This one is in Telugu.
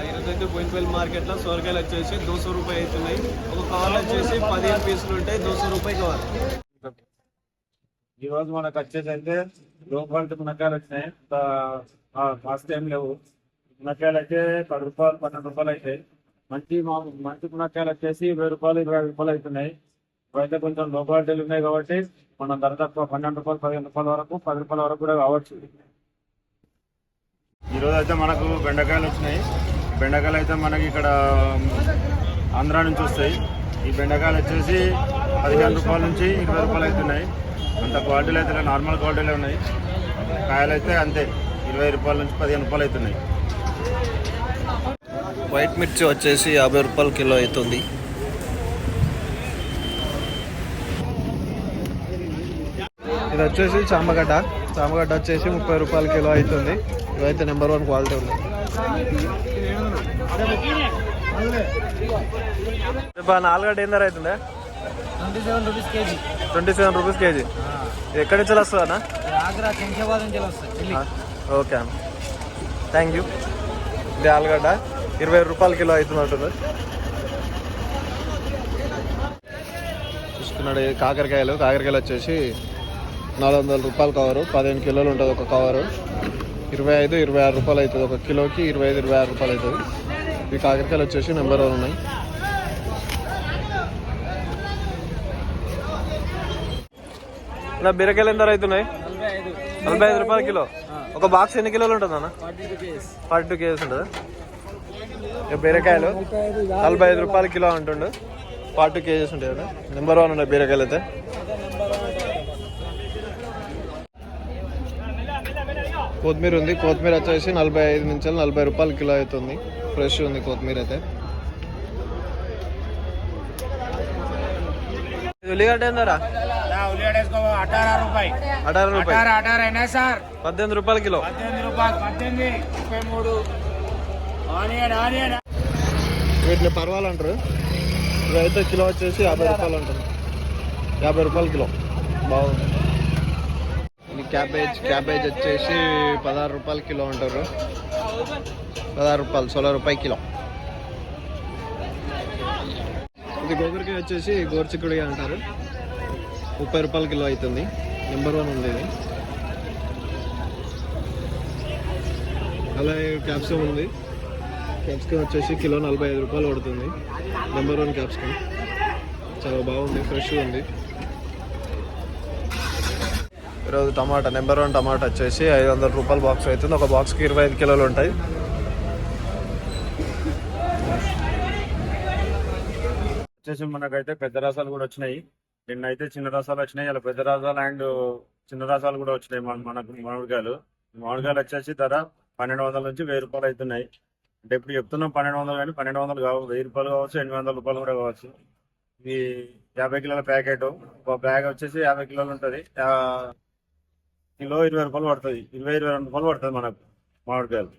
ఈరోజైతే బోయినపల్లి మార్కెట్లో సొరకాయలు వచ్చేసి 200 రూపాయలు అవుతున్నాయి. ఒక కవర్లు వచ్చేసి 15 పీసులు ఉంటాయి. 200 రూపాయలు కవర్. ఈ రోజు మనకు వచ్చేసి అయితే లో క్వాలిటీ మునక్కాయలు వచ్చినాయి. కాస్ట్ ఏం లేవు. మునక్కాయలు అయితే 10 రూపాయలు 12 రూపాయలు అవుతాయి. మంచి మునక్కాయలు వచ్చేసి 20 రూపాయలు 20 రూపాయలు అవుతున్నాయి. ఇవైతే కొంచెం లో క్వాలిటీలు ఉన్నాయి కాబట్టి మనం ధర తక్కువ 12 రూపాయలు 15 రూపాయల వరకు 10 రూపాయల వరకు కూడా కావచ్చు. ఈరోజు అయితే మనకు బెండకాయలు వచ్చినాయి. బెండకాయలు అయితే మనకి ఇక్కడ ఆంధ్ర నుంచి వస్తాయి. ఈ బెండకాయలు వచ్చేసి 15 రూపాయల నుంచి 20 రూపాయలు అవుతున్నాయి. అంత క్వాలిటీలు అయితే నార్మల్ క్వాలిటీలో ఉన్నాయి. కాయలు అయితే అంతే 20 రూపాయల నుంచి 15 రూపాయలు అవుతున్నాయి. వైట్ మిర్చి వచ్చేసి 50 రూపాయలు కిలో అవుతుంది. ఇది వచ్చేసి చామగడ్డ వచ్చేసి 30 రూపాయల కిలో అవుతుంది. ఇవైతే నెంబర్ 1 క్వాలిటీ ఉంది. 4 ఏం ధర అవుతుందా? 27 రూపీస్ కేజీ. 27 rupees KG. ఎక్కడి నుంచి వస్తుందా అన్న? ఆగ్రా శంషాబాద్ నుంచి వస్తుంది. ఓకే అన్న, థ్యాంక్ యూ. ఇది ఆలుగడ్డ 20 రూపాయల కిలో అవుతున్నట్టుంది. చూసుకున్నాడు. కాకరకాయలు వచ్చేసి 400 రూపాయలు కవరు. 15 కిలోలు ఉంటుంది ఒక కవరు. 25-26 రూపాయలు అవుతుంది ఒక కిలోకి. 25-26 రూపాయలు అవుతుంది. ఈ కాకరకాయలు వచ్చేసి నెంబర్ 1 ఉన్నాయి. నా బీరకాయలు ఎంత అవుతున్నాయి? 45 రూపాయల కిలో. ఒక బాక్స్ ఎన్ని కిలోలు ఉంటుంది అన్న? 42 కేజీస్ ఉంటుంది. బీరకాయలు 45 రూపాయల కిలో అంటుండు. 42 కేజీస్ ఉంటాయి కదా. నెంబర్ 1 ఉన్నాయి బీరకాయలు అయితే. కొత్తిమీర ఉంది. కొత్తిమీర వచ్చేసి 45 నుంచి 40 రూపాయల కిలో అవుతుంది. ఫ్రెష్ ఉంది కొత్తిమీర అయితే. ఉల్లిగడ్డ ఏందరా? 18 రూపాయలు. 18 రూపాయల కిలో. వీటిని పర్వాలు అంటారు. ఇవైతే కిలో వచ్చేసి 50 రూపాయలు అంటారు. 50 రూపాయల కిలో. బాగుంది. క్యాబేజ్ వచ్చేసి 16 రూపాయల కిలో అంటారు. 16 రూపాయలు 16 రూపాయల కిలో. ఇది గోగురికాయ వచ్చేసి గోరుచిక్కుడుగా అంటారు. 30 రూపాయల కిలో అవుతుంది. నెంబర్ 1 ఉంది ఇది. అలాగే క్యాప్సికమ్ ఉంది. క్యాప్సికమ్ వచ్చేసి కిలో 45 రూపాయలు పడుతుంది. Number 1 capsicum. చాలా బాగుంది, ఫ్రెష్గా ఉంది. ఈరోజు టమాటా నెంబర్ 1 టమాటా వచ్చేసి 500 రూపాయల బాక్స్ అవుతుంది. ఒక బాక్స్కి 25 కిలోలు ఉంటాయి. వచ్చేసి మనకైతే పెద్ద రసాలు కూడా వచ్చినాయి. నిన్నైతే చిన్న రసాలు వచ్చినాయి. ఇలా పెద్ద రసాలు అండ్ చిన్న రసాలు కూడా వచ్చినాయి. మనకు మామిడికాయలు వచ్చేసి ధర 1200 నుంచి 1000 రూపాయలు అవుతున్నాయి. అంటే ఇప్పుడు చెప్తున్నాం 1200, కానీ 1200 కావు, 1000 రూపాయలు కావచ్చు, 800 రూపాయలు కూడా కావచ్చు. ఇది 50 కిలోల ప్యాకెట్. ఒక బ్యాగ్ వచ్చేసి 50 కిలోలు ఉంటుంది. కిలో 20 రూపాయలు పడుతుంది. 20-22 రూపాయలు పడుతుంది మనకు మామిడికాయలు.